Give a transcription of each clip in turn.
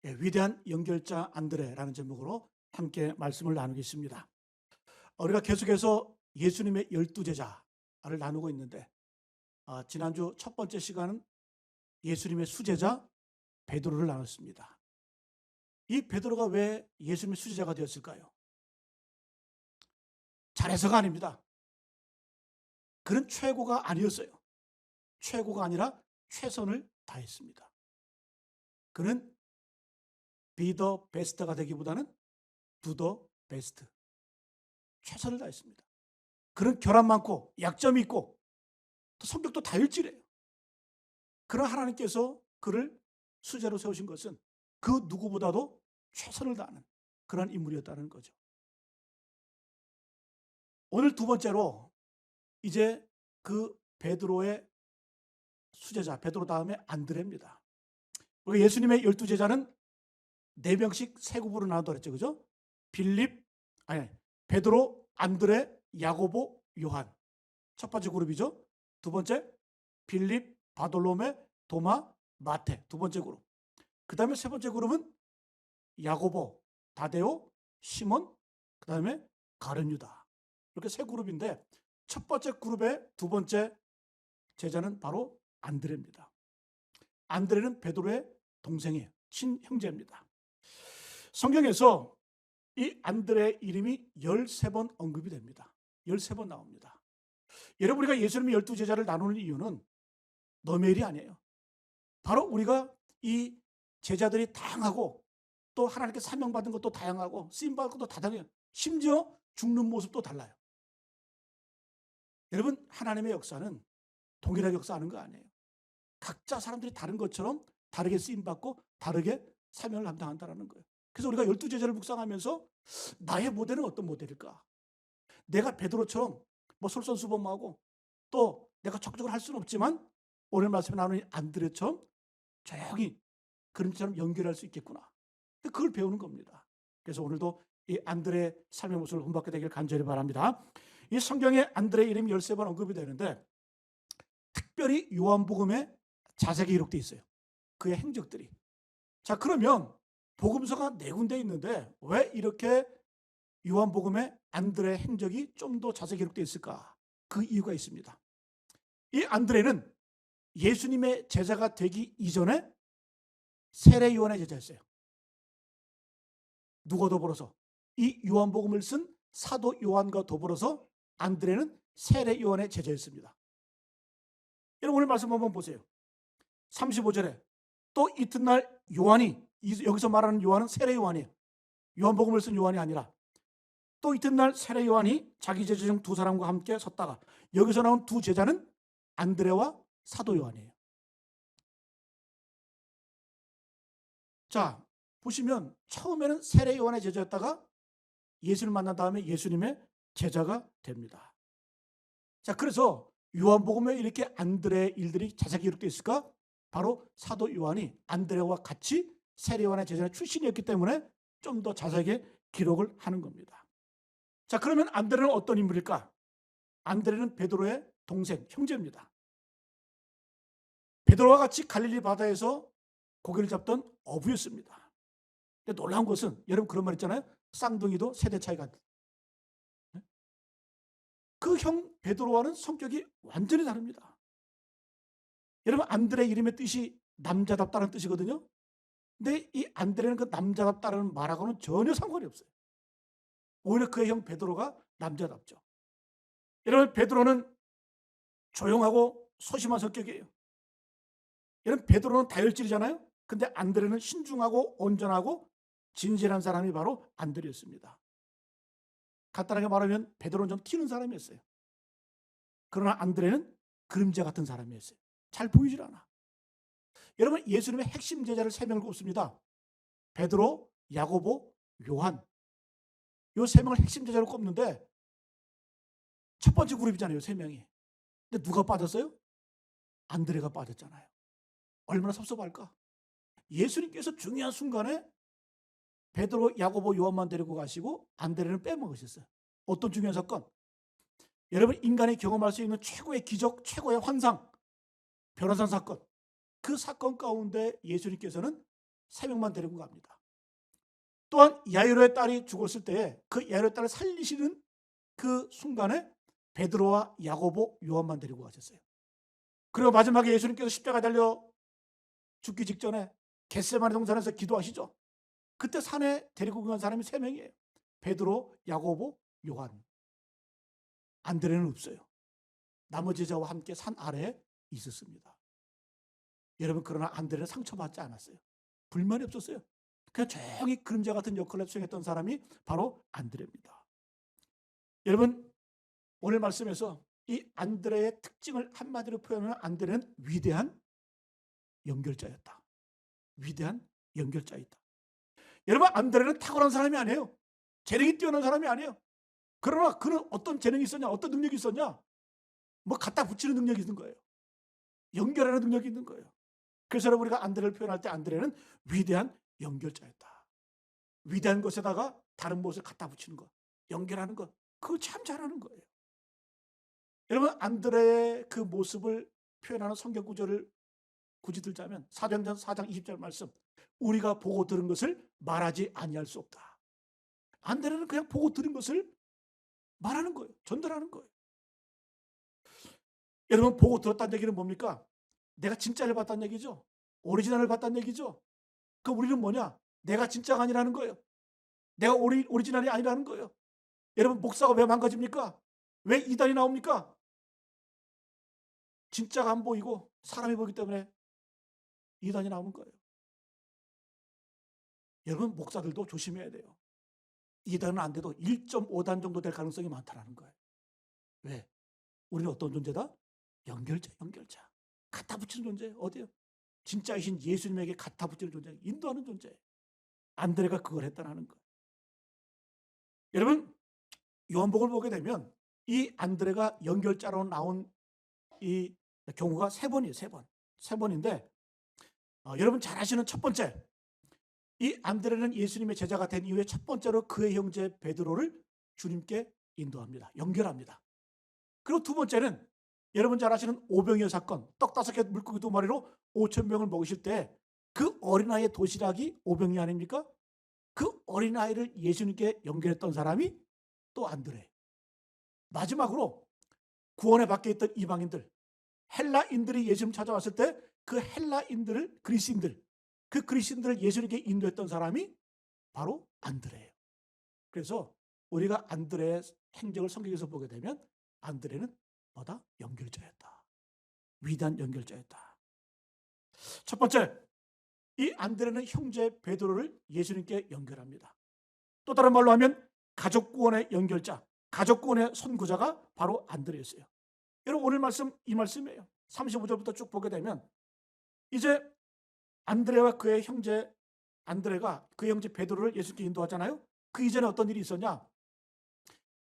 위대한 연결자 안드레라는 제목으로 함께 말씀을 나누겠습니다. 우리가 계속해서 예수님의 12제자를 나누고 있는데 지난주 첫 번째 시간은 예수님의 수제자 베드로를 나눴습니다. 이 베드로가 왜 예수님의 수제자가 되었을까요? 잘해서가 아닙니다. 그는 최고가 아니었어요. 최고가 아니라 최선을 다했습니다. 그는 be the best가 되기보다는 do the best. 최선을 다했습니다. 그는 결함 많고 약점이 있고 또 성격도 다혈질해요. 그러나 하나님께서 그를 수제로 세우신 것은 그 누구보다도 최선을 다하는 그런 인물이었다는 거죠. 오늘 두 번째로 이제 그 베드로의 수제자, 베드로 다음에 안드레입니다. 우리가 예수님의 12제자는 4명씩 세 그룹으로 나눈다 그랬죠. 그죠? 베드로, 안드레, 야고보, 요한. 첫 번째 그룹이죠. 두 번째 빌립, 바돌로메, 도마, 마테. 두 번째 그룹. 그 다음에 세 번째 그룹은 야고보, 다데오, 시몬, 그 다음에 가룟 유다. 이렇게 세 그룹인데 첫 번째 그룹의 두 번째 제자는 바로 안드레입니다. 안드레는 베드로의 동생이에요. 친형제입니다. 성경에서 이 안드레의 이름이 13번 언급이 됩니다. 13번 나옵니다. 여러분, 우리가 예수님의 12제자를 나누는 이유는 너의 일이 아니에요. 바로 우리가 이 제자들이 다양하고 또 하나님께 사명받은 것도 다양하고 쓰임받은 것도 다양해요. 심지어 죽는 모습도 달라요. 여러분, 하나님의 역사는 동일하게 역사하는 거 아니에요. 각자 사람들이 다른 것처럼 다르게 쓰임받고 다르게 사명을 감당한다는 거예요. 그래서 우리가 12제자를 묵상하면서 나의 모델은 어떤 모델일까? 내가 베드로처럼 솔선수범하고 또 내가 적극적으로 할 수는 없지만 오늘 말씀에 나오는 안드레처럼 조용히 그림처럼 연결할 수 있겠구나. 그걸 배우는 겁니다. 그래서 오늘도 이 안드레의 삶의 모습을 본받게 되길 간절히 바랍니다. 이 성경에 안드레의 이름이 13번 언급이 되는데 특별히 요한복음에 자세하게 기록되어 있어요. 그의 행적들이. 자, 그러면 복음서가 4군데 있는데 왜 이렇게 요한복음에 안드레의 행적이 좀 더 자세히 기록되어 있을까? 그 이유가 있습니다. 이 안드레는 예수님의 제자가 되기 이전에 세례 요한의 제자였어요. 누가 더불어서? 이 요한복음을 쓴 사도 요한과 더불어서 안드레는 세례 요한의 제자였습니다. 여러분, 오늘 말씀 한번 보세요. 35절에 또 이튿날 요한이, 여기서 말하는 요한은 세례 요한이에요. 요한복음을 쓴 요한이 아니라 또 이튿날 세례 요한이 자기 제자 중 2사람과 함께 섰다가, 여기서 나온 2 제자는 안드레와 사도 요한이에요. 자, 보시면 처음에는 세례 요한의 제자였다가 예수를 만난 다음에 예수님의 제자가 됩니다. 자, 그래서 요한복음에 이렇게 안드레의 일들이 자세히 기록되어 있을까? 바로 사도 요한이 안드레와 같이 세례 요한의 제자의 출신이었기 때문에 좀 더 자세하게 기록을 하는 겁니다. 자, 그러면 안드레는 어떤 인물일까? 안드레는 베드로의 동생, 형제입니다. 베드로와 같이 갈릴리 바다에서 고기를 잡던 어부였습니다. 근데 놀라운 것은, 여러분 그런 말 있잖아요. 쌍둥이도 세대 차이가. 그 형 베드로와는 성격이 완전히 다릅니다. 여러분, 안드레 이름의 뜻이 남자답다는 뜻이거든요. 근데 이 안드레는 그 남자답다는 말하고는 전혀 상관이 없어요. 오히려 그의 형 베드로가 남자답죠. 여러분, 베드로는 조용하고 소심한 성격이에요. 여러분, 베드로는 다혈질이잖아요. 근데 안드레는 신중하고 온전하고 진실한 사람이 바로 안드레였습니다. 간단하게 말하면 베드로는 좀 튀는 사람이었어요. 그러나 안드레는 그림자 같은 사람이었어요. 잘 보이질 않아. 여러분, 예수님의 핵심 제자를 3명을 꼽습니다. 베드로, 야고보, 요한. 요 3명을 핵심 제자로 꼽는데 첫 번째 그룹이잖아요, 3명이. 근데 누가 빠졌어요? 안드레가 빠졌잖아요. 얼마나 섭섭할까? 예수님께서 중요한 순간에 베드로, 야고보, 요한만 데리고 가시고 안드레는 빼먹으셨어요. 어떤 중요한 사건? 여러분, 인간이 경험할 수 있는 최고의 기적, 최고의 환상, 변호사 사건. 그 사건 가운데 예수님께서는 세 명만 데리고 갑니다. 또한 야이로의 딸이 죽었을 때 그 야이로의 딸을 살리시는 그 순간에 베드로와 야고보, 요한만 데리고 가셨어요. 그리고 마지막에 예수님께서 십자가 달려 죽기 직전에 겟세마네 동산에서 기도하시죠. 그때 산에 데리고 간 사람이 세 명이에요. 베드로, 야고보, 요한. 안드레는 없어요. 나머지 제자와 함께 산 아래에 있었습니다. 여러분, 그러나 안드레는 상처받지 않았어요. 불만이 없었어요. 그냥 조용히 그림자 같은 역할을 수행했던 사람이 바로 안드레입니다. 여러분, 오늘 말씀에서 이 안드레의 특징을 한마디로 표현하면 안드레는 위대한 연결자였다. 위대한 연결자였다. 여러분, 안드레는 탁월한 사람이 아니에요. 재능이 뛰어난 사람이 아니에요. 그러나 그는 어떤 재능이 있었냐, 어떤 능력이 있었냐, 뭐 갖다 붙이는 능력이 있는 거예요. 연결하는 능력이 있는 거예요. 그래서 여러분, 우리가 안드레를 표현할 때 안드레는 위대한 연결자였다. 위대한 것에다가 다른 것을 갖다 붙이는 것, 연결하는 것, 그거 참 잘하는 거예요. 여러분, 안드레의 그 모습을 표현하는 성경 구절을 굳이 들자면 사도행전 4장 20절 말씀, 우리가 보고 들은 것을 말하지 아니할 수 없다. 안드레는 그냥 보고 들은 것을 말하는 거예요. 전달하는 거예요. 여러분, 보고 들었다는 얘기는 뭡니까? 내가 진짜를 봤다는 얘기죠. 오리지널을 봤다는 얘기죠. 그 우리는 뭐냐? 내가 진짜가 아니라는 거예요. 내가 오리지널이 아니라는 거예요. 여러분, 목사가 왜 망가집니까? 왜 이단이 나옵니까? 진짜가 안 보이고 사람이 보기 때문에 이단이 나오는 거예요. 여러분, 목사들도 조심해야 돼요. 이단은 안 돼도 1.5단 정도 될 가능성이 많다는 거예요. 왜? 우리는 어떤 존재다? 연결자, 연결자. 갖다 붙이는 존재. 어디요? 진짜이신 예수님에게 갖다 붙이는 존재, 인도하는 존재. 안드레가 그걸 했다는 거예요. 여러분, 요한복음을 보게 되면 이 안드레가 연결자로 나온 이 경우가 세 번이에요. 세 번인데 여러분 잘 아시는 첫 번째, 이 안드레는 예수님의 제자가 된 이후에 첫 번째로 그의 형제 베드로를 주님께 인도합니다. 연결합니다. 그리고 두 번째는 여러분 잘 아시는 오병이어 사건, 떡 5개 물고기 2마리로 5,000명을 먹이실 때 그 어린아이의 도시락이 오병이 아닙니까? 그 어린아이를 예수님께 연결했던 사람이 또 안드레. 마지막으로 구원에 밖에 있던 이방인들, 헬라인들이 예수님 찾아왔을 때 그 헬라인들을, 그 그리스인들을 예수님께 인도했던 사람이 바로 안드레예요. 그래서 우리가 안드레의 행적을 성경에서 보게 되면 안드레는 뭐다? 연결자였다. 위대한 연결자였다. 첫 번째, 이 안드레는 형제 베드로를 예수님께 연결합니다. 또 다른 말로 하면 가족 구원의 연결자, 가족 구원의 선구자가 바로 안드레였어요. 여러분, 오늘 말씀 이 말씀이에요. 35절부터 쭉 보게 되면 이제 안드레와 그의 형제 안드레가 그의 형제 베드로를 예수님께 인도하잖아요. 그 이전에 어떤 일이 있었냐?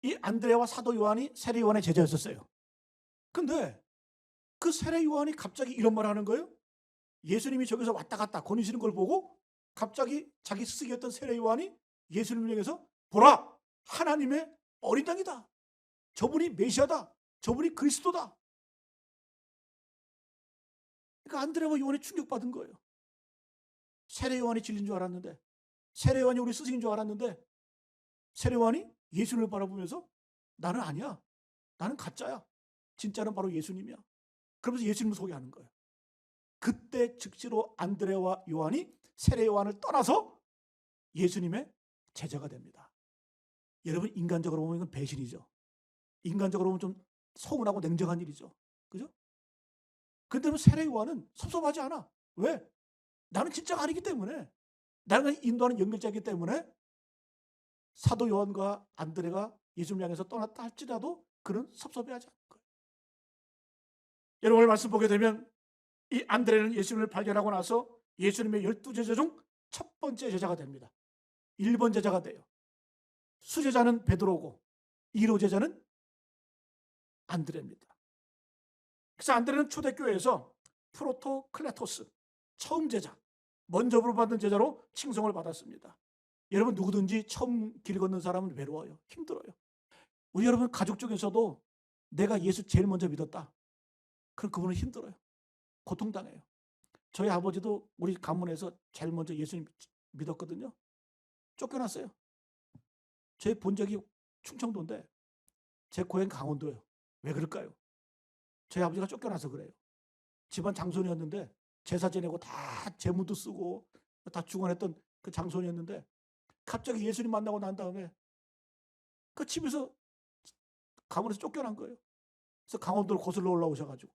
이 안드레와 사도 요한이 세례 요한의 제자였었어요. 근데 그 세례 요한이 갑자기 이런 말을 하는 거예요. 예수님이 저기서 왔다 갔다 거니시는 걸 보고 갑자기 자기 스승이었던 세례 요한이 예수님을 향해서 보라, 하나님의 어린 양이다. 저분이 메시아다. 저분이 그리스도다. 그러니까 안드레와 요한이 충격받은 거예요. 세례 요한이 진리인 줄 알았는데, 세례 요한이 우리 스승인 줄 알았는데, 세례 요한이 예수님을 바라보면서 나는 아니야. 나는 가짜야. 진짜는 바로 예수님이야. 그러면서 예수님을 소개하는 거예요. 그때 즉시로 안드레와 요한이 세례 요한을 떠나서 예수님의 제자가 됩니다. 여러분, 인간적으로 보면 이건 배신이죠. 인간적으로 보면 좀 서운하고 냉정한 일이죠. 그죠? 근데 세례 요한은 섭섭하지 않아. 왜? 나는 진짜가 아니기 때문에, 나는 인도하는 연결자이기 때문에 사도 요한과 안드레가 예수님을 향해서 떠났다 할지라도 그는 섭섭해하지 않는 거예요. 여러분, 오늘 말씀 보게 되면 이 안드레는 예수님을 발견하고 나서 예수님의 12제자 중 첫 번째 제자가 됩니다. 1번 제자가 돼요. 수제자는 베드로고 1호 제자는 안드레입니다. 그래서 안드레는 초대교회에서 프로토클레토스, 처음 제자, 먼저 부름받은 제자로 칭송을 받았습니다. 여러분, 누구든지 처음 길 걷는 사람은 외로워요. 힘들어요. 우리 여러분 가족 중에서도 내가 예수 제일 먼저 믿었다. 그럼 그분은 힘들어요. 고통당해요. 저희 아버지도 우리 가문에서 제일 먼저 예수님 믿었거든요. 쫓겨났어요. 저희 본적이 충청도인데 제 고향 강원도예요. 왜 그럴까요? 저희 아버지가 쫓겨나서 그래요. 집안 장손이었는데 제사 지내고 다 재물도 쓰고 다 중원했던 그 장손이었는데 갑자기 예수님 만나고 난 다음에 그 집에서 가문에서 쫓겨난 거예요. 그래서 강원도로 거슬러 올라오셔가지고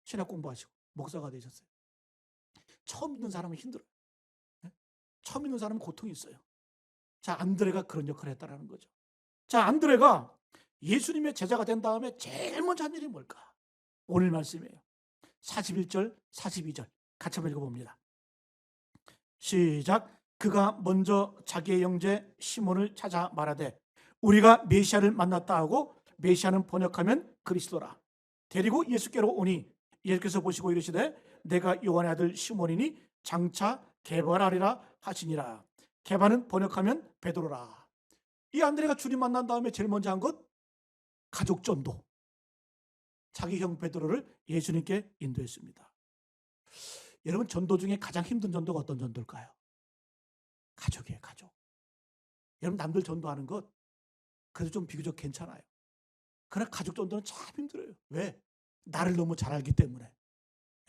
신학 공부하시고 목사가 되셨어요. 처음 믿는 사람은 힘들어요. 네? 처음 믿는 사람은 고통이 있어요. 자, 안드레가 그런 역할을 했다는 거죠. 자, 안드레가 예수님의 제자가 된 다음에 제일 먼저 한 일이 뭘까? 오늘 말씀이에요. 41절, 42절 같이 한번 읽어봅니다. 시작. 그가 먼저 자기의 형제 시몬을 찾아 말하되 우리가 메시아를 만났다 하고, 메시아는 번역하면 그리스도라. 데리고 예수께로 오니 예수께서 보시고 이르시되 내가 요한의 아들 시몬이니 장차 게바라리라 하시니라. 게바는 번역하면 베드로라. 이 안드레가 주님 만난 다음에 제일 먼저 한 것, 가족 전도. 자기 형 베드로를 예수님께 인도했습니다. 여러분, 전도 중에 가장 힘든 전도가 어떤 전도일까요? 가족이에요, 가족. 여러분, 남들 전도하는 것 그래도 좀 비교적 괜찮아요. 그러나 가족 전도는 참 힘들어요. 왜? 나를 너무 잘 알기 때문에.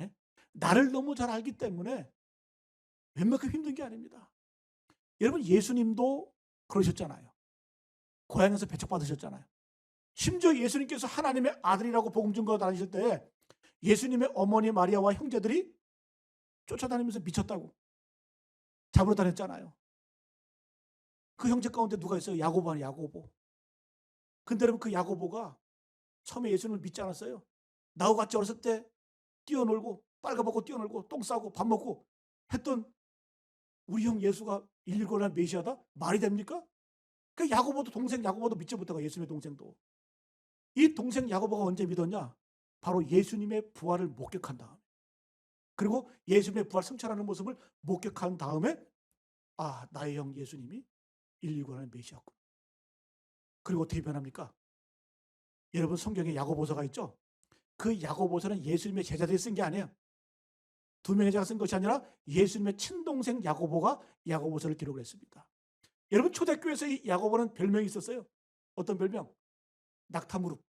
예? 나를 너무 잘 알기 때문에 웬만큼 힘든 게 아닙니다. 여러분, 예수님도 그러셨잖아요. 고향에서 배척받으셨잖아요. 심지어 예수님께서 하나님의 아들이라고 복음 증거 다니실 때 예수님의 어머니 마리아와 형제들이 쫓아다니면서 미쳤다고 잡으러 다녔잖아요. 그 형제 가운데 누가 있어요? 야고보는 야고보. 근데 여러분, 그 야고보가 처음에 예수님을 믿지 않았어요. 나하고 같이 어렸을 때 뛰어놀고 빨가벗고 뛰어놀고 똥 싸고 밥 먹고 했던 우리 형 예수가 119나 메시아다? 말이 됩니까? 그 야고보도, 동생 야고보도 믿지 못하고, 예수님의 동생도. 이 동생 야고보가 언제 믿었냐? 바로 예수님의 부활을 목격한 다음, 그리고 예수님의 부활 승천하는 모습을 목격한 다음에, 아, 나의 형 예수님이 119라는 메시아구나. 그리고 어떻게 변합니까? 여러분, 성경에 야고보서가 있죠? 그 야고보서는 예수님의 제자들이 쓴 게 아니에요. 두 명의 제자가 쓴 것이 아니라 예수님의 친동생 야고보가 야고보서를 기록을 했습니다. 여러분, 초대교회에서 이 야고보는 별명이 있었어요. 어떤 별명? 낙타무릎.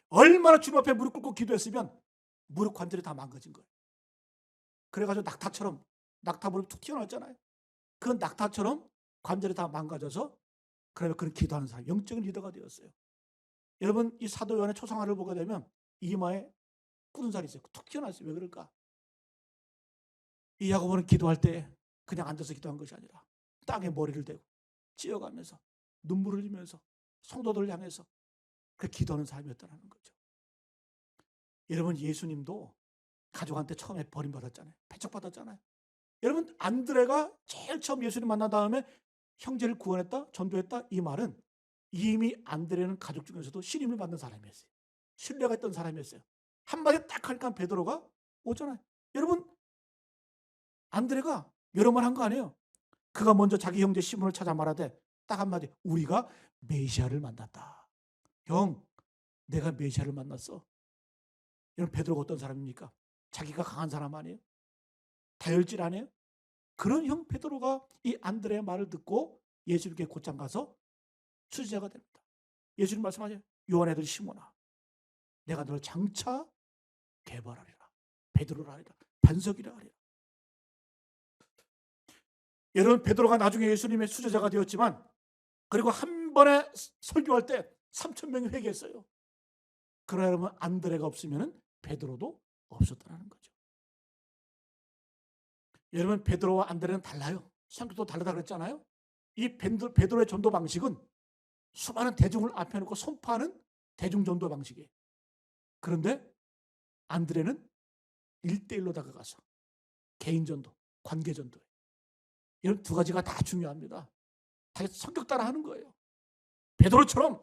얼마나 주님 앞에 무릎 꿇고 기도했으면 무릎 관절이 다 망가진 거예요. 그래가지고 낙타처럼, 낙타 무릎이 툭 튀어나왔잖아요. 그 낙타처럼 관절이 다 망가져서, 그러면 그런 기도하는 사람, 영적인 리더가 되었어요. 여러분, 이 사도 요한의 초상화를 보게 되면 이마에 굳은 살이 있어요. 툭 튀어나왔어요. 왜 그럴까? 이 야고보는 기도할 때 그냥 앉아서 기도한 것이 아니라 땅에 머리를 대고 찧어가면서 눈물을 흘리면서 성도들을 향해서 그 기도하는 사람이었다는 거죠. 여러분, 예수님도 가족한테 처음에 버림받았잖아요. 배척받았잖아요. 여러분, 안드레가 제일 처음 예수님 만난 다음에 형제를 구원했다, 전도했다, 이 말은 이미 안드레는 가족 중에서도 신임을 받는 사람이었어요. 신뢰가 있던 사람이었어요. 한마디 딱 하니까 베드로가 오잖아요. 여러분, 안드레가 여러 말 한 거 아니에요. 그가 먼저 자기 형제 시몬을 찾아 말하되 딱 한마디, 우리가 메시아를 만났다. 형, 내가 메시아를 만났어. 여러분, 베드로가 어떤 사람입니까? 자기가 강한 사람 아니에요? 다혈질 아니에요? 그런 형 베드로가 이 안드레의 말을 듣고 예수님께 곧장 가서 수지자가 됩니다. 예수님 말씀하세요. 요한의 아들 시몬아, 내가 너를 장차 개발하리라. 베드로라 하리라. 반석이라 하리라. 여러분, 베드로가 나중에 예수님의 수제자가 되었지만, 그리고 한 번에 설교할 때 3,000명이 회개했어요. 그러면 안드레가 없으면 베드로도 없었다는 거죠. 여러분, 베드로와 안드레는 달라요. 성격도 다르다 그랬잖아요. 이 베드로의 전도 방식은 수많은 대중을 앞에 놓고 선포하는 대중 전도 방식이에요. 그런데 안드레는 1대1로 다가가서 개인 전도, 관계 전도예요. 이런 두 가지가 다 중요합니다. 다 성격 따라 하는 거예요. 베드로처럼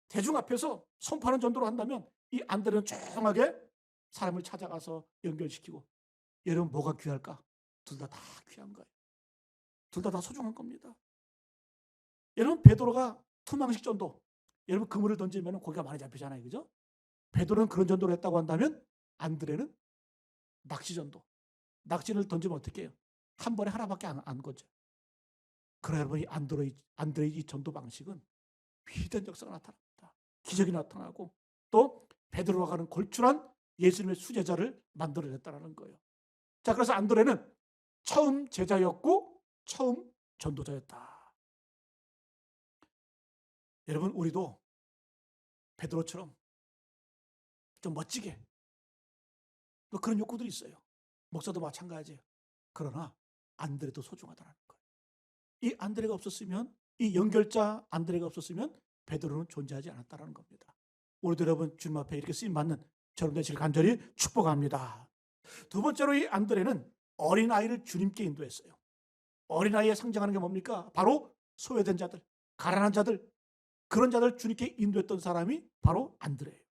대중 앞에서 선포하는 전도를 한다면 이 안드레는 조용하게 사람을 찾아가서 연결시키고. 여러분, 뭐가 귀할까? 둘 다 귀한 거예요. 둘 다 소중한 겁니다. 여러분, 베드로가 투망식 전도, 여러분 그물을 던지면 고기가 많이 잡히잖아요. 그죠? 베드로는 그런 전도를 했다고 한다면 안드레는 낚시전도. 낚시를 던지면 어떻게 해요? 한 번에 하나밖에 안 거죠. 그러나 여러분, 이 안드레의 이 전도 방식은 위대한 역사가 나타납니다. 기적이 나타나고 또 베드로와 가는 골출한 예수님의 수제자를 만들어냈다는 거예요. 자, 그래서 안드레는 처음 제자였고 처음 전도자였다. 여러분, 우리도 베드로처럼 좀 멋지게 또 그런 욕구들이 있어요. 목사도 마찬가지예요. 그러나 안드레도 소중하다는 거예요. 이 안드레가 없었으면, 이 연결자 안드레가 없었으면 베드로는 존재하지 않았다는 겁니다. 우리도 여러분 주님 앞에 이렇게 쓰임받는 여러분 되시길 간절히 축복합니다. 두 번째로 이 안드레는 어린아이를 주님께 인도했어요. 어린아이에 상징하는 게 뭡니까? 바로 소외된 자들, 가난한 자들, 그런 자들 주님께 인도했던 사람이 바로 안드레예요.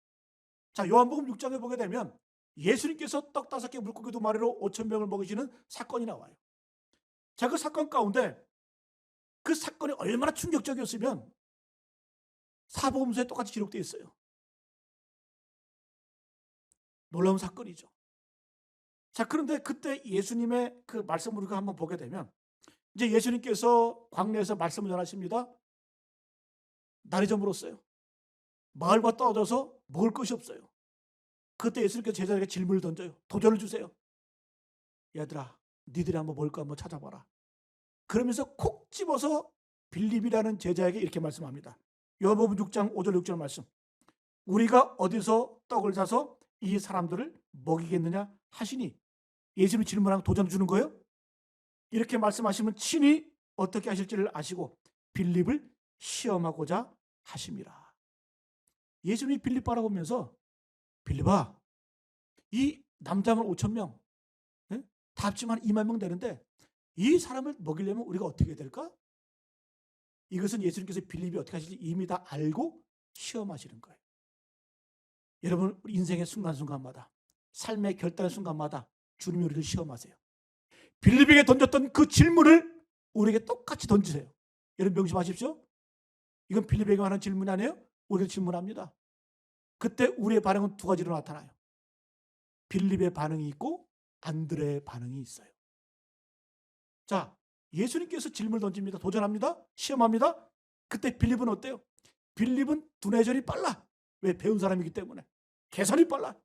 자, 요한복음 6장에 보게 되면 예수님께서 떡 5개 물고기 2마리로 5,000명을 먹이시는 사건이 나와요. 자, 그 사건 가운데 그 사건이 얼마나 충격적이었으면 사복음서에 똑같이 기록되어 있어요. 놀라운 사건이죠. 자, 그런데 그때 예수님의 그 말씀을 우리가 한번 보게 되면 이제 예수님께서 광야에서 말씀을 전하십니다. 날이 저물었어요. 마을과 떨어져서 먹을 것이 없어요. 그때 예수님께서 제자에게 질문을 던져요. 도전을 주세요. 얘들아, 니들이 한번 먹을 거 한번 찾아봐라. 그러면서 콕 집어서 빌립이라는 제자에게 이렇게 말씀합니다. 요한복음 6장 5절 6절 말씀. 우리가 어디서 떡을 사서 이 사람들을 먹이겠느냐 하시니, 예수님이 질문하고 도전 주는 거예요. 이렇게 말씀하시면 친히 어떻게 하실지를 아시고 빌립을 시험하고자 하심이라. 예수님이 빌립 바라보면서, 빌립아, 이 남자만 5,000명, 다 합치면 2만 명 되는데 이 사람을 먹이려면 우리가 어떻게 될까? 이것은 예수님께서 빌립이 어떻게 하실지 이미 다 알고 시험하시는 거예요. 여러분, 우리 인생의 순간순간마다, 삶의 결단의 순간마다 주님이 우리를 시험하세요. 빌립에게 던졌던 그 질문을 우리에게 똑같이 던지세요. 여러분 명심하십시오. 이건 빌립에게 하는 질문이 아니에요. 우리에게 질문합니다. 그때 우리의 반응은 두 가지로 나타나요. 빌립의 반응이 있고 안드레의 반응이 있어요. 자, 예수님께서 질문을 던집니다. 도전합니다. 시험합니다. 그때 빌립은 어때요? 빌립은 두뇌전이 빨라. 왜? 배운 사람이기 때문에. 계산이 빨라.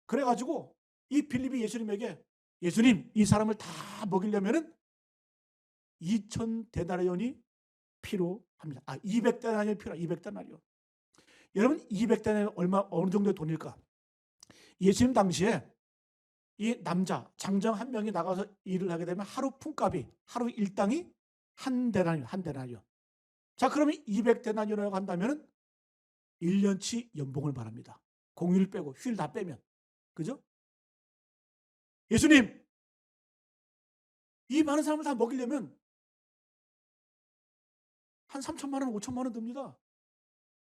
그래가지고 이 빌립이 예수님에게, 예수님, 이 사람을 다 먹이려면은 2,000데나리온이 필요합니다. 200데나리온이 필요합니다. 200데나리온. 여러분, 200데나리온 어느 정도의 돈일까? 예수님 당시에 이 남자 장정 한 명이 나가서 일을 하게 되면 하루 품값이, 하루 일당이 한 데나리온. 자, 그러면 200데나리온이라고 한다면 1년치 연봉을 말합니다. 공휴일 빼고 휴일 다 빼면. 그죠? 예수님, 이 많은 사람을 다 먹이려면 한 3천만 원, 5천만 원 듭니다.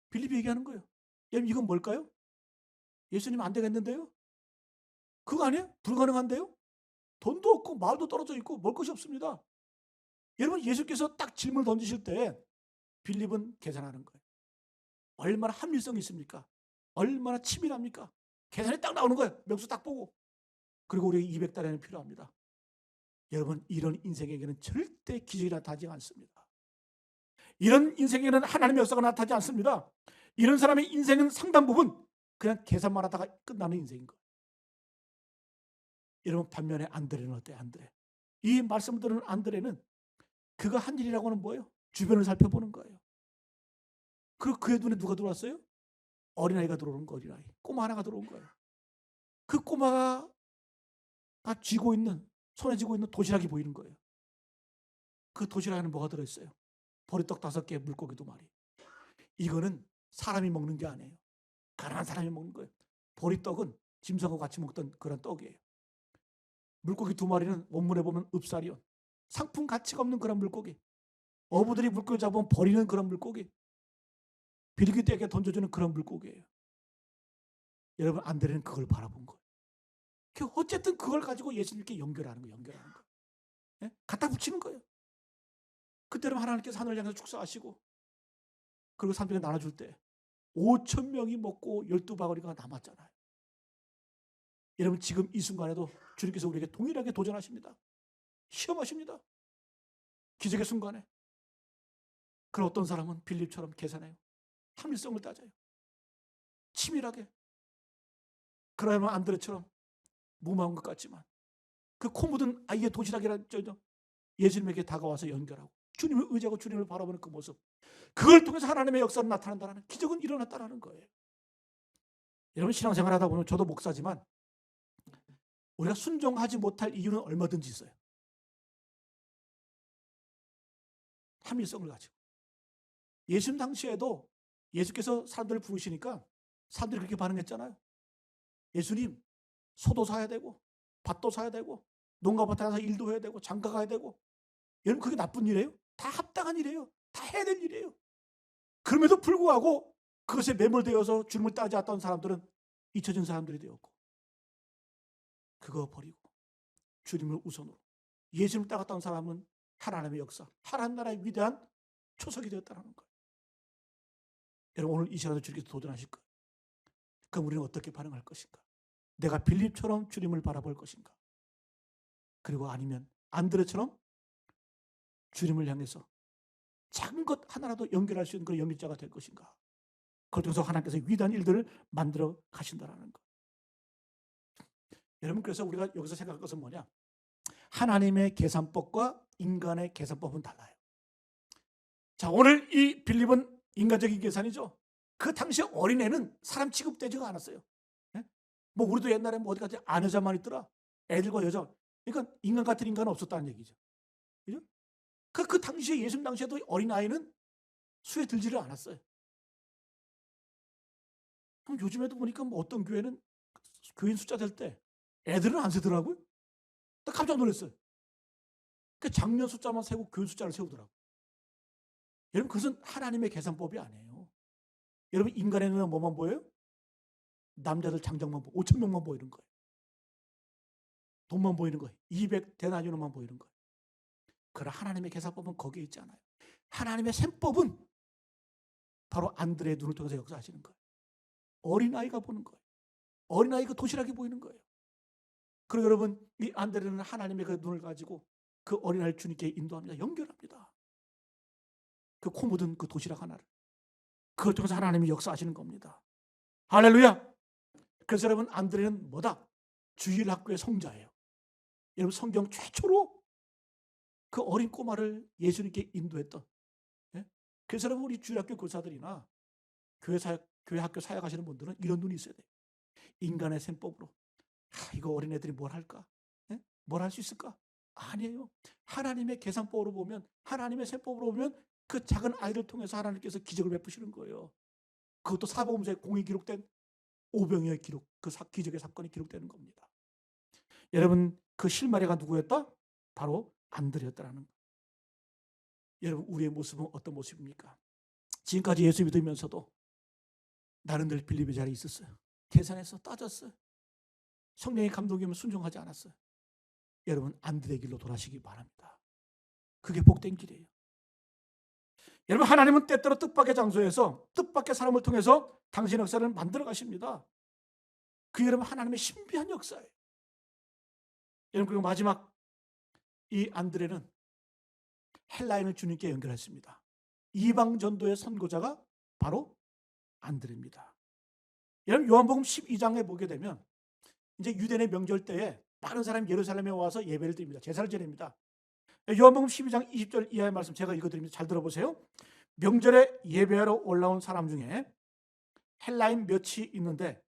빌립이 얘기하는 거예요. 여러분, 이건 뭘까요? 예수님 안 되겠는데요? 그거 아니에요? 불가능한데요? 돈도 없고 마을도 떨어져 있고 먹을 것이 없습니다. 여러분, 예수께서 딱 질문을 던지실 때 빌립은 계산하는 거예요. 얼마나 합리성이 있습니까? 얼마나 치밀합니까? 계산이 딱 나오는 거예요. 명수 딱 보고. 그리고 우리에게 200달러는 필요합니다. 여러분, 이런 인생에게는 절대 기적이 나타나지 않습니다. 이런 인생에는 하나님의 역사가 나타나지 않습니다. 이런 사람의 인생은 상당 부분 그냥 계산만 하다가 끝나는 인생인 거예요. 여러분, 반면에 안드레는 어때요? 안드레. 이 말씀을 들은 안드레는 그가 한 일이라고는 뭐예요? 주변을 살펴보는 거예요. 그리고 그의 눈에 누가 들어왔어요? 어린아이가 들어오는 거, 어린아이. 꼬마 하나가 들어온 거예요. 그 꼬마가 쥐고 있는, 손에 쥐고 있는 도시락이 보이는 거예요. 그 도시락에는 뭐가 들어있어요? 보리떡 5개, 물고기 2마리. 이거는 사람이 먹는 게 아니에요. 가난한 사람이 먹는 거예요. 보리떡은 짐승하고 같이 먹던 그런 떡이에요. 물고기 2마리는 원문에 보면 읍사리온. 상품 가치가 없는 그런 물고기. 어부들이 물고기 잡으면 버리는 그런 물고기. 빌기떼에게 던져주는 그런 물고기예요. 여러분, 안드레는 그걸 바라본 거예요. 어쨌든 그걸 가지고 예수님께 연결하는 거예요. 예? 갖다 붙이는 거예요. 그때는 하나님께서 하늘을 향해서 축사하시고, 그리고 사람들에게 나눠줄 때 5,000명이 먹고 12바구니가 남았잖아요. 여러분 지금 이 순간에도 주님께서 우리에게 동일하게 도전하십니다. 시험하십니다. 기적의 순간에. 그런 어떤 사람은 빌립처럼 계산해요. 합리성을 따져요. 치밀하게. 그러면 안드레처럼 무모한 것 같지만 그 코 묻은 아이의 도시락이라는 예수님에게 다가와서 연결하고 주님을 의지하고 주님을 바라보는 그 모습, 그걸 통해서 하나님의 역사는 나타난다는, 기적은 일어났다는 거예요. 여러분 신앙생활 하다 보면, 저도 목사지만 우리가 순종하지 못할 이유는 얼마든지 있어요. 합리성을 가지고. 예수님 당시에도 예수께서 사람들을 부르시니까 사람들이 그렇게 반응했잖아요. 예수님, 소도 사야 되고 밭도 사야 되고 농가밭에 가서 일도 해야 되고 장가 가야 되고. 여러분 그게 나쁜 일이에요? 다 합당한 일이에요. 다 해야 될 일이에요. 그럼에도 불구하고 그것에 매몰되어서 주님을 따지 않았던 사람들은 잊혀진 사람들이 되었고, 그거 버리고 주님을 우선으로 예수님을 따랐던 사람은 하나님의 역사, 하나님 나라의 위대한 초석이 되었다는 거예요. 여러분 오늘 이 시간에 주님께서 도전하실 거예요. 그럼 우리는 어떻게 반응할 것인가? 내가 빌립처럼 주님을 바라볼 것인가? 그리고 아니면 안드레처럼 주님을 향해서 작은 것 하나라도 연결할 수 있는 그런 연결자가 될 것인가? 그걸 통해서 하나님께서 위대한 일들을 만들어 가신다는 것. 여러분 그래서 우리가 여기서 생각할 것은 뭐냐? 하나님의 계산법과 인간의 계산법은 달라요. 자, 오늘 이 빌립은 인간적인 계산이죠. 그 당시 어린애는 사람 취급되지가 않았어요. 네? 뭐 우리도 옛날에 뭐 어디 가지 아내자만 있더라. 애들과 여자. 그러니까 인간 같은 인간은 없었다는 얘기죠. 그죠? 그 당시에 예수님 당시에도 어린아이는 수에 들지를 않았어요. 그럼 요즘에도 보니까 뭐 어떤 교회는 교인 숫자 될 때 애들은 안 세더라고요. 나 깜짝 놀랐어요. 그 장년 숫자만 세고 교인 숫자를 세우더라고요. 여러분 그것은 하나님의 계산법이 아니에요. 여러분 인간의 눈에 뭐만 보여요? 남자들 장정만 보고 5천 명만 보이는 거예요. 돈만 보이는 거예요. 200데나리온만 보이는 거예요. 그러나 하나님의 계산법은 거기에 있지 않아요. 하나님의 셈법은 바로 안드레의 눈을 통해서 역사하시는 거예요. 어린아이가 보는 거예요. 어린아이가 도시락이 보이는 거예요. 그리고 여러분 이 안드레는 하나님의 그 눈을 가지고 그 어린아이를 주님께 인도합니다. 연결합니다. 그 코 묻은 그 도시락 하나를. 그걸 통해서 하나님이 역사하시는 겁니다. 할렐루야. 그래서 여러분 안드레는 뭐다? 주일학교의 성자예요. 여러분 성경 최초로 그 어린 꼬마를 예수님께 인도했던. 예? 그래서 여러분 우리 주일학교 교사들이나 교회 학교 사역하시는 분들은 이런 눈이 있어야 돼요. 인간의 셈법으로 이거 어린애들이 뭘 할까? 예? 뭘 할 수 있을까? 아니에요. 하나님의 계산법으로 보면, 하나님의 셈법으로 보면 그 작은 아이를 통해서 하나님께서 기적을 베푸시는 거예요. 그것도 사복음서에 공이 기록된 오병이어의 기록, 그 기적의 사건이 기록되는 겁니다. 여러분 그 실마리가 누구였다? 바로 안드레였다라는 거예요. 여러분 우리의 모습은 어떤 모습입니까? 지금까지 예수 믿으면서도 나는 늘 빌립의 자리에 있었어요. 계산해서 따졌어요. 성령의 감동이면 순종하지 않았어요. 여러분 안드레의 길로 돌아가시기 바랍니다. 그게 복된 길이에요. 여러분 하나님은 때때로 뜻밖의 장소에서 뜻밖의 사람을 통해서 당신의 역사를 만들어 가십니다. 그 여러분 하나님의 신비한 역사예요. 여러분 그리고 마지막 이 안드레는 헬라인을 주님께 연결했습니다. 이방 전도의 선고자가 바로 안드레입니다. 여러분 요한복음 12장에 보게 되면 이제 유대인의 명절 때에 많은 사람이 예루살렘에 와서 예배를 드립니다. 제사를 지냅니다. 요한복음 12장 20절 이하의 말씀 제가 읽어드립니다. 잘 들어보세요. 명절에 예배하러 올라온 사람 중에 헬라인 몇이 있는데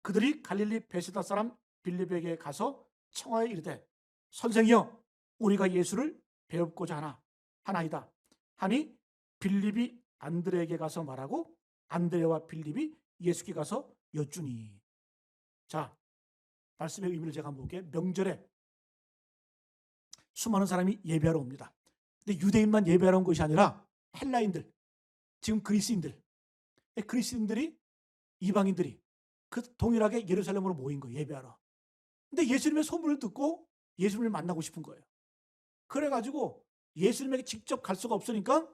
그들이 갈릴리 베세다 사람 빌립에게 가서 청하여 이르되 선생이여 우리가 예수를 배웁고자 하나이다 하니 빌립이 안드레에게 가서 말하고 안드레와 빌립이 예수께 가서 여쭈니. 자, 말씀의 의미를 제가 한번 볼게요. 명절에 수많은 사람이 예배하러 옵니다. 근데 유대인만 예배하러 온 것이 아니라 헬라인들, 지금 그리스인들이 이방인들이 그 동일하게 예루살렘으로 모인 거예요. 예배하러. 근데 예수님의 소문을 듣고 예수님을 만나고 싶은 거예요. 그래가지고 예수님에게 직접 갈 수가 없으니까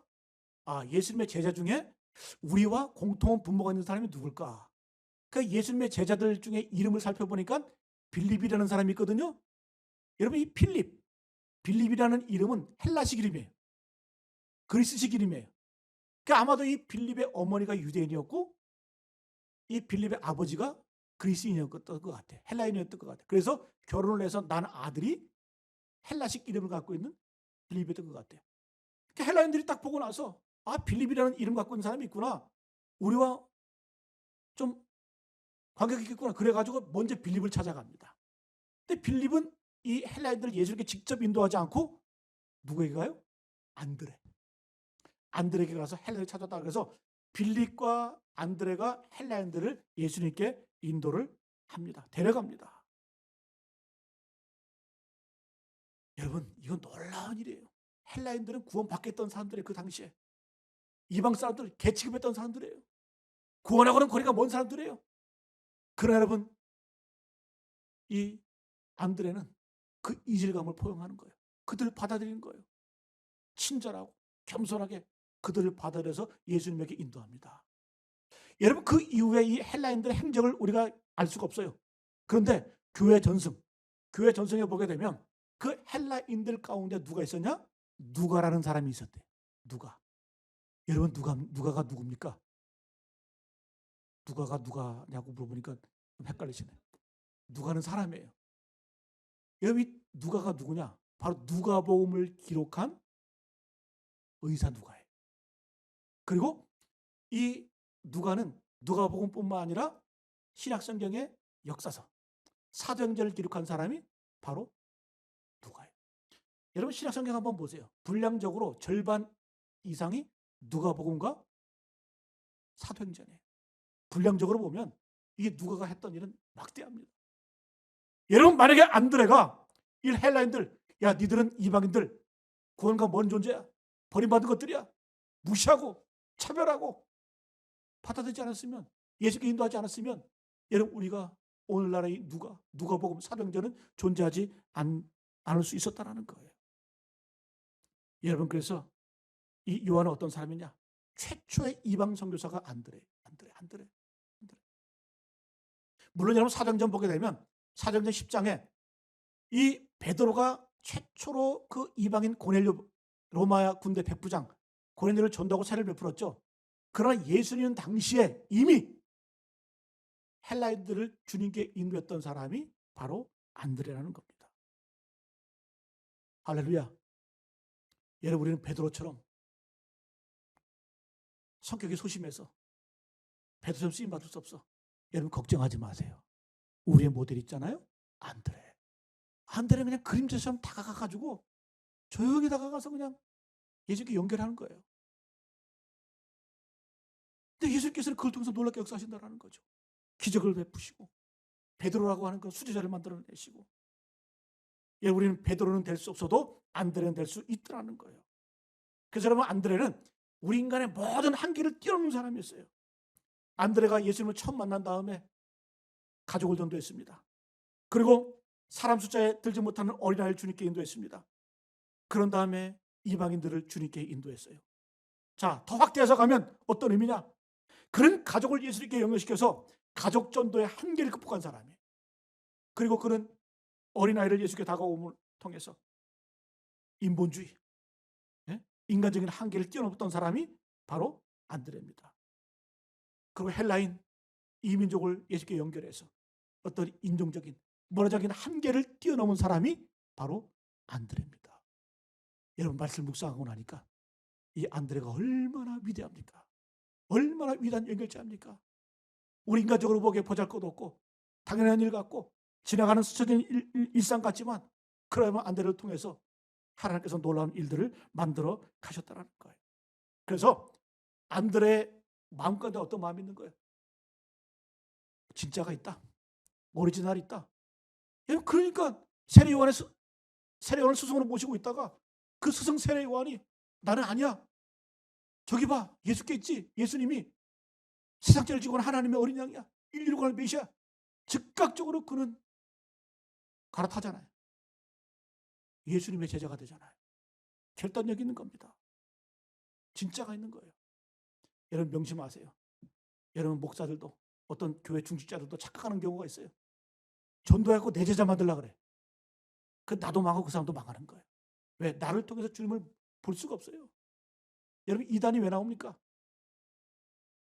예수님의 제자 중에 우리와 공통한 분모가 있는 사람이 누굴까? 그 예수님의 제자들 중에 이름을 살펴보니까 빌립이라는 사람이 있거든요. 여러분 이 빌립이라는 이름은 헬라식 이름이에요. 그리스식 이름이에요. 그러니까 아마도 이 빌립의 어머니가 유대인이었고 이 빌립의 아버지가 그리스인이었던 것 같아. 헬라인이었던 것 같아. 그래서 결혼을 해서 난 아들이 헬라식 이름을 갖고 있는 빌립이었던 것 같아요. 그러니까 헬라인들이 딱 보고 나서 아 빌립이라는 이름 갖고 있는 사람이 있구나. 우리와 좀 관계가 있겠구나. 그래가지고 먼저 빌립을 찾아갑니다. 근데 빌립은 이 헬라인들을 예수님께 직접 인도하지 않고 누구에게 가요? 안드레. 안드레에게 가서 헬라인을 찾았다. 그래서 빌립과 안드레가 헬라인들을 예수님께 인도를 합니다. 데려갑니다. 여러분 이건 놀라운 일이에요. 헬라인들은 구원받겠던 사람들이에요. 그 당시에. 이방 사람들 개취급했던 사람들이에요. 구원하고는 거리가 먼 사람들이에요. 그러나 여러분 이 안드레는 그 이질감을 포용하는 거예요. 그들을 받아들이는 거예요. 친절하고 겸손하게 그들을 받아들여서 예수님에게 인도합니다. 여러분 그 이후에 이 헬라인들의 행적을 우리가 알 수가 없어요. 그런데 교회 전승에 보게 되면 그 헬라인들 가운데 누가 있었냐? 누가라는 사람이 있었대. 누가. 여러분 누가가 누굽니까? 누가가 누가냐고 물어보니까 좀 헷갈리시네. 누가는 사람이에요. 여러분 이 누가가 누구냐? 바로 누가복음을 기록한 의사 누가예요. 그리고 이 누가는 누가복음뿐만 아니라 신약성경의 역사서 사도행전을 기록한 사람이 바로 누가예요. 여러분 신약성경 한번 보세요. 분량적으로 절반 이상이 누가복음과 사도행전이에요. 분량적으로 보면 이게 누가가 했던 일은 막대합니다. 여러분 만약에 안드레가 이 헬라인들 야 니들은 이방인들 구원과 먼 존재야. 버림받은 것들이야. 무시하고 차별하고 받아들이지 않았으면 예수께 인도하지 않았으면 여러분 우리가 오늘날의 누가복음 사도행전은 존재하지 않을 수 있었다는 거예요. 여러분 그래서 이 요한은 어떤 사람이냐? 최초의 이방 선교사가 안드레. 물론 여러분 사도행전 보게 되면 사도행전 10장에 이 베드로가 최초로 그 이방인 고넬료 로마 군대 백부장 고넬료를 전도하고 세례를 베풀었죠. 그러나 예수님은 당시에 이미 헬라인들을 주님께 인도했던 사람이 바로 안드레라는 겁니다. 할렐루야. 여러분 우리는 베드로처럼 성격이 소심해서 베드로처럼 쓰임받을 수 없어. 여러분 걱정하지 마세요. 우리의 모델 있잖아요. 안드레는 그냥 그림자처럼 다가가가지고 조용히 다가가서 그냥 예수님께 연결하는 거예요. 근데 예수님께서는 그걸 통해서 놀랍게 역사하신다는 거죠. 기적을 베푸시고 베드로라고 하는 그 수제자를 만들어내시고 우리는 베드로는 될 수 없어도 안드레는 될 수 있더라는 거예요. 그래서 여러분 안드레는 우리 인간의 모든 한계를 뛰어넘는 사람이었어요. 안드레가 예수님을 처음 만난 다음에 가족을 전도했습니다. 그리고 사람 숫자에 들지 못하는 어린아이를 주님께 인도했습니다. 그런 다음에 이방인들을 주님께 인도했어요. 자, 더 확대해서 가면 어떤 의미냐? 그런 가족을 예수님께 연결시켜서 가족 전도의 한계를 극복한 사람이에요. 그리고 그는 어린아이를 예수께 다가옴을 통해서 인본주의, 인간적인 한계를 뛰어넘었던 사람이 바로 안드레입니다. 그리고 헬라인 이민족을 예수께 연결해서 어떤 인종적인 문화적인 한계를 뛰어넘은 사람이 바로 안드레입니다. 여러분 말씀 묵상하고 나니까 이 안드레가 얼마나 위대합니까? 얼마나 위대한 연결자입니까? 우리 인간적으로 보기에 보잘것도 없고 당연한 일 같고 지나가는 스쳐진 일상 같지만 그러면 안드레를 통해서 하나님께서 놀라운 일들을 만들어 가셨다는 거예요. 그래서 안드레의 마음가운데 어떤 마음이 있는 거예요? 진짜가 있다. 오리지널이 있다. 그러니까 세례요한을 스승으로 모시고 있다가 그 스승 세례요한이 나는 아니야. 저기 봐. 예수께 있지. 예수님이 세상죄를 지고 하나님의 어린 양이야. 인류를 구할 메시아. 즉각적으로 그는 갈아타잖아요. 예수님의 제자가 되잖아요. 결단력 있는 겁니다. 진짜가 있는 거예요. 여러분 명심하세요. 여러분 목사들도 어떤 교회 중직자들도 착각하는 경우가 있어요. 전도해갖고 내 제자 만들려고 그래. 그 나도 망하고 그 사람도 망하는 거예요. 왜? 나를 통해서 주님을 볼 수가 없어요. 여러분 이단이 왜 나옵니까?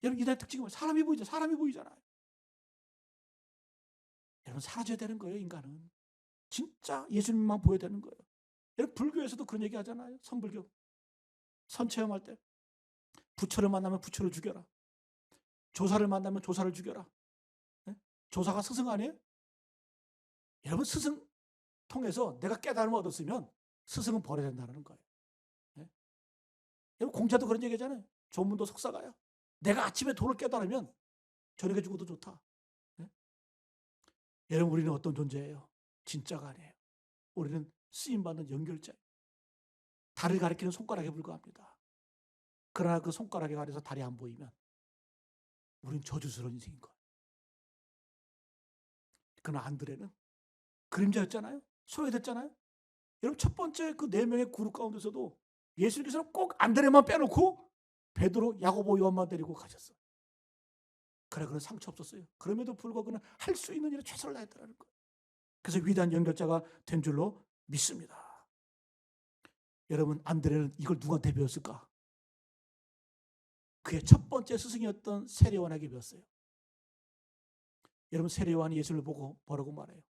여러분 이단의 특징이 뭐예요? 사람이 보이죠. 사람이 보이잖아요. 여러분 사라져야 되는 거예요. 인간은. 진짜 예수님만 보여야 되는 거예요. 여러분 불교에서도 그런 얘기 하잖아요. 선불교. 선체험할 때 부처를 만나면 부처를 죽여라. 조사를 만나면 조사를 죽여라. 네? 조사가 스승 아니에요? 여러분 스승 통해서 내가 깨달음을 얻었으면 스승은 버려야 된다는 거예요. 네? 여러분 공자도 그런 얘기하잖아요. 조문도 석사가요. 내가 아침에 도를 깨달으면 저녁에 죽어도 좋다. 네? 여러분 우리는 어떤 존재예요? 진짜가 아니에요. 우리는 쓰임받는 연결자예요. 달을 가리키는 손가락에 불과합니다. 그러나 그 손가락에 가려서 달이 안 보이면 우린 저주스러운 인생인 거예요. 그러나 안드레는 그림자였잖아요. 소외됐잖아요. 여러분 첫 번째 그 4명의 그룹 가운데서도 예수님께서는 꼭 안드레만 빼놓고 베드로, 야고보, 요한만 데리고 가셨어요. 그래 그런 상처 없었어요. 그럼에도 불구하고 그는 할 수 있는 일에 최선을 다했다는 거예요. 그래서 위대한 연결자가 된 줄로 믿습니다. 여러분 안드레는 이걸 누구한테 배웠을까? 그의 첫 번째 스승이었던 세례요한에게 배웠어요. 여러분 세례요한이 예수를 보고 뭐라고 말해요?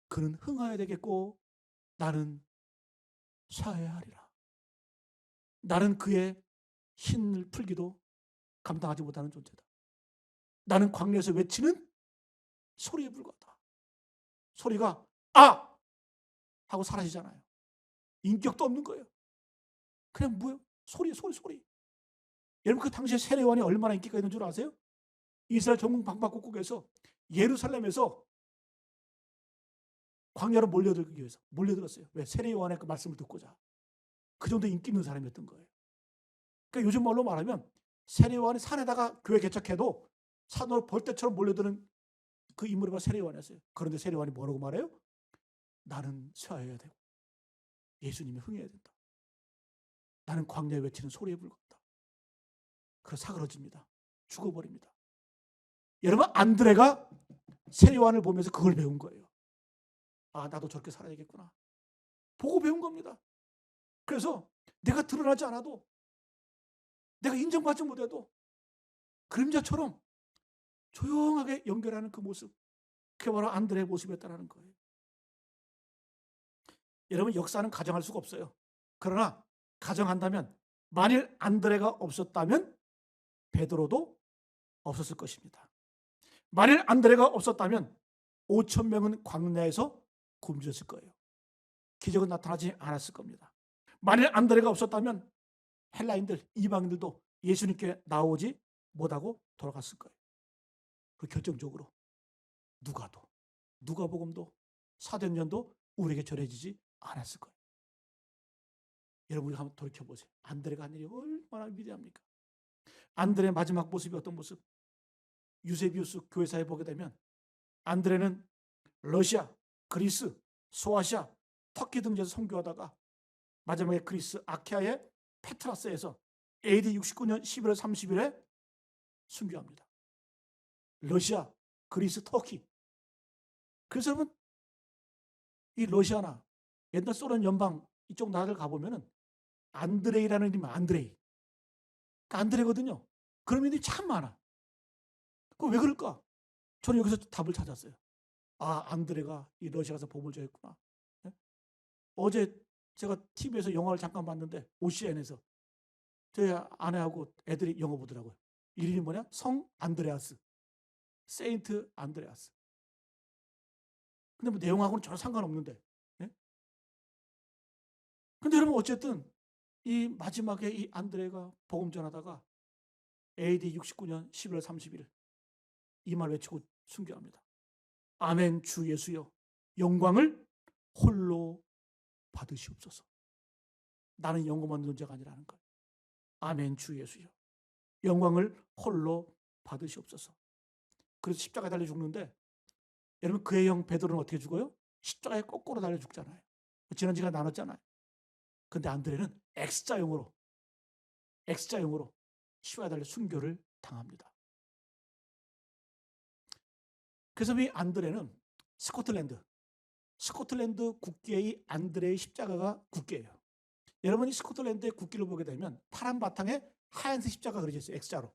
그는 흥하여야 되겠고 나는 샤해야 하리라. 나는 그의 힘을 풀기도 감당하지 못하는 존재다. 나는 광야에서 외치는 소리에 불과하다. 소리가 아! 하고 사라지잖아요. 인격도 없는 거예요. 그냥 뭐예요? 소리. 여러분 그 당시에 세례요한이 얼마나 인기가 있는 줄 아세요? 이스라엘 전국 방방곡곡에서 예루살렘에서 광야로 몰려들기 위해서 몰려들었어요. 왜? 세례요한의 그 말씀을 듣고자. 그 정도 인기 있는 사람이었던 거예요. 그러니까 요즘 말로 말하면 세례요한이 산에다가 교회 개척해도 산으로 벌떼처럼 몰려드는 그 인물이 바로 세례요한이었어요. 그런데 세례요한이 뭐라고 말해요? 나는 쇠하여야 되고 예수님이 흥해야 된다. 나는 광야에 외치는 소리에 불과하다. 그래서 사그러집니다. 죽어버립니다. 여러분 안드레가 세례요한을 보면서 그걸 배운 거예요. 아 나도 저렇게 살아야겠구나. 보고 배운 겁니다. 그래서 내가 드러나지 않아도 내가 인정받지 못해도 그림자처럼 조용하게 연결하는 그 모습, 그게 바로 안드레의 모습이었다는 거예요. 여러분 역사는 가정할 수가 없어요. 그러나 가정한다면 만일 안드레가 없었다면 베드로도 없었을 것입니다. 만일 안드레가 없었다면 5천 명은 광야에서 굶주렸을 거예요. 기적은 나타나지 않았을 겁니다. 만일 안드레가 없었다면 헬라인들, 이방인들도 예수님께 나오지 못하고 돌아갔을 거예요. 그 결정적으로 누가복음도 사도행전도 우리에게 전해지지 않았을 거예요. 여러분 우리 한번 돌이켜보세요. 안드레가 한 일이 얼마나 위대합니까? 안드레의 마지막 모습이 어떤 모습? 유세비우스 교회사에 보게 되면 안드레는 러시아, 그리스, 소아시아, 터키 등지에서 선교하다가 마지막에 그리스 아키아의 페트라스에서 AD 69년 11월 30일에 순교합니다. 러시아, 그리스, 터키. 그래서 여러분 이 러시아나 옛날 소련 연방 이쪽 나라를 가보면은 안드레이라는 이름이 안드레이. 그러니까 안드레거든요. 그런 이름이 참 많아. 왜 그럴까? 저는 여기서 답을 찾았어요. 아, 안드레가 이 러시아 가서 복음을 전했구나. 네? 어제 제가 TV에서 영화를 잠깐 봤는데 OCN에서 저희 아내하고 애들이 영어 보더라고요. 이름이 뭐냐? 성 안드레아스. 세인트 안드레아스. 근데 뭐 내용하고는 전혀 상관없는데. 네? 근데 여러분 어쨌든 이 마지막에 이 안드레가 복음 전하다가 AD 69년 11월 30일 이 말 외치고 순교합니다. 아멘 주 예수여 영광을 홀로 받으시옵소서. 나는 영광 없는 존재가 아니라는 거예요. 아멘 주 예수여 영광을 홀로 받으시옵소서. 그래서 십자가에 달려 죽는데 여러분 그의 형 베드로는 어떻게 죽어요? 십자가에 거꾸로 달려 죽잖아요. 지난 시간에 나눴잖아요. 근데 안드레는 X자형으로 십자가에 달려 순교를 당합니다. 그래서 이 안드레는 스코틀랜드 국기의 안드레의 십자가가 국기예요. 여러분이 스코틀랜드의 국기를 보게 되면 파란 바탕에 하얀색 십자가 그려져 있어요. X자로.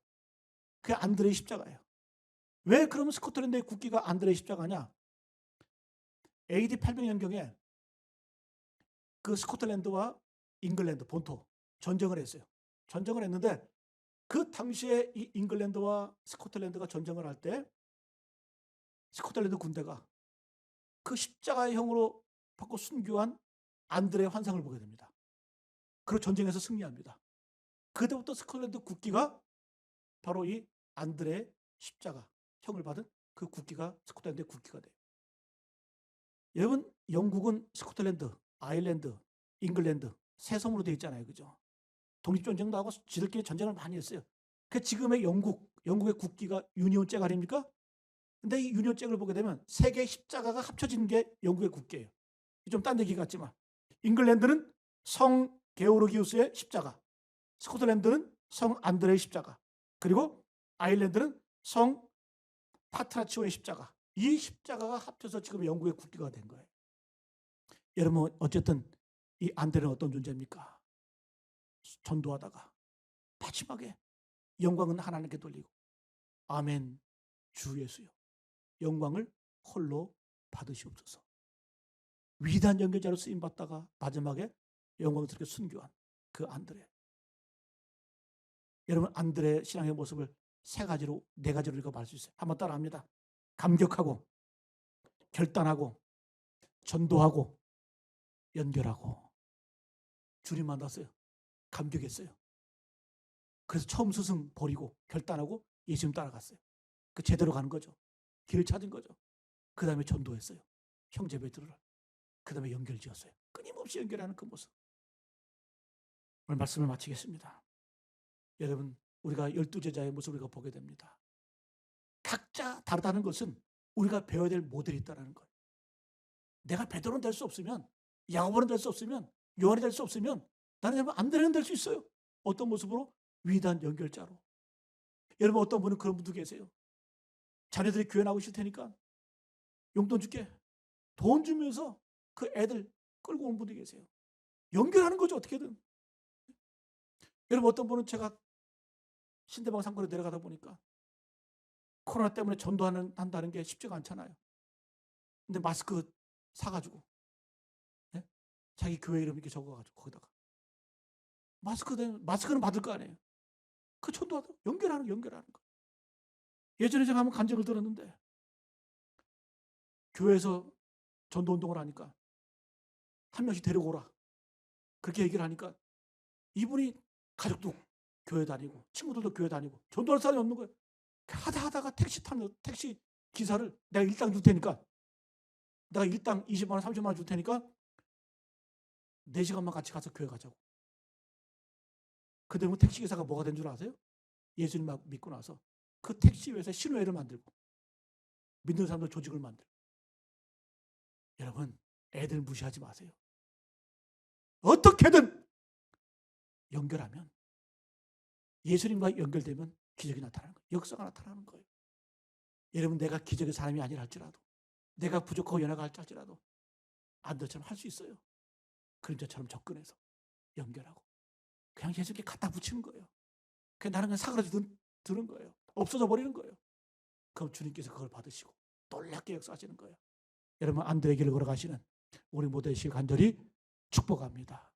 그게 안드레의 십자가예요. 왜 그러면 스코틀랜드의 국기가 안드레의 십자가냐? AD 800년경에 그 스코틀랜드와 잉글랜드 본토 전쟁을 했어요. 전쟁을 했는데 그 당시에 이 잉글랜드와 스코틀랜드가 전쟁을 할 때 스코틀랜드 군대가 그 십자가형으로 받고 순교한 안드레의 환상을 보게 됩니다. 그리고 전쟁에서 승리합니다. 그때부터 스코틀랜드 국기가 바로 이 안드레의 십자가 형을 받은 그 국기가 스코틀랜드의 국기가 돼요. 여러분, 영국은 스코틀랜드, 아일랜드, 잉글랜드 세 섬으로 되어 있잖아요. 그죠? 독립전쟁도 하고 지들끼리 전쟁을 많이 했어요. 그 지금의 영국의 국기가 유니온 잭 아닙니까? 근데 이 유니온 잭을 보게 되면 세 개의 십자가가 합쳐진 게 영국의 국기예요. 좀 딴 얘기 같지만 잉글랜드는 성 게오르기우스의 십자가, 스코틀랜드는 성 안드레의 십자가, 그리고 아일랜드는 성 파트라치오의 십자가. 이 십자가가 합쳐서 지금 영국의 국기가 된 거예요. 여러분, 어쨌든 이 안드레는 어떤 존재입니까? 전도하다가 마지막에 영광은 하나님께 돌리고 아멘 주 예수여 영광을 홀로 받으시옵소서. 위대한 연결자로 쓰임받다가 마지막에 영광스럽게 순교한 그 안드레. 여러분, 안드레 신앙의 모습을 네 가지로 읽어볼 수 있어요. 한번 따라합니다. 감격하고 결단하고 전도하고 연결하고. 주님 만났어요. 감격했어요. 그래서 처음 스승 버리고 결단하고 예수님 따라갔어요. 그 제대로 가는 거죠. 길을 찾은 거죠. 그 다음에 전도했어요. 형제 베드로를. 그 다음에 연결 지었어요. 끊임없이 연결하는 그 모습. 오늘 말씀을 마치겠습니다. 여러분, 우리가 12제자의 모습을 우리가 보게 됩니다. 각자 다르다는 것은 우리가 배워야 될 모델이 있다는 거예요. 내가 베드로는 될 수 없으면, 야고보는 될 수 없으면, 요한이 될 수 없으면 나는 여러분 안드레는 될 수 있어요. 어떤 모습으로? 위대한 연결자로. 여러분, 어떤 분은 그런 분도 계세요. 자녀들이 교회 나오고 싶을 테니까 용돈 줄게. 돈 주면서 그 애들 끌고 온 분들이 계세요. 연결하는 거죠, 어떻게든. 여러분, 어떤 분은 제가 신대방 상권에 내려가다 보니까 코로나 때문에 전도한다는 게 쉽지가 않잖아요. 근데 마스크 사가지고, 네? 자기 교회 이름 이렇게 적어가지고 거기다가 마스크는 받을 거 아니에요. 그 전도하다 연결하는 거. 예전에 제가 한번 간증을 들었는데 교회에서 전도 운동을 하니까 한 명씩 데리고 오라 그렇게 얘기를 하니까 이분이 가족도 교회 다니고 친구들도 교회 다니고 전도할 사람이 없는 거예요. 하다가 택시 기사를 내가 일당 줄 테니까, 내가 일당 20만 원 30만 원 줄 테니까 4시간만 같이 가서 교회 가자고. 그때 택시 기사가 뭐가 된 줄 아세요? 예수님 믿고 나서 그 택시 회사에 신호회를 만들고 믿는 사람들 조직을 만들고. 여러분, 애들 무시하지 마세요. 어떻게든 연결하면, 예수님과 연결되면 기적이 나타나는 거예요. 역사가 나타나는 거예요. 여러분, 내가 기적의 사람이 아니라 할지라도, 내가 부족하고 연약하 할지라도 안드레처럼 할 수 있어요. 그림자처럼 접근해서 연결하고 그냥 예수님께 갖다 붙이는 거예요. 그냥 나는 그냥 사그라져 드는 거예요. 없어져 버리는 거예요. 그럼 주님께서 그걸 받으시고 놀랍게 역사하시는 거예요. 여러분, 안드레의 길을 걸어가시는 우리 모두의 시 간절히 축복합니다.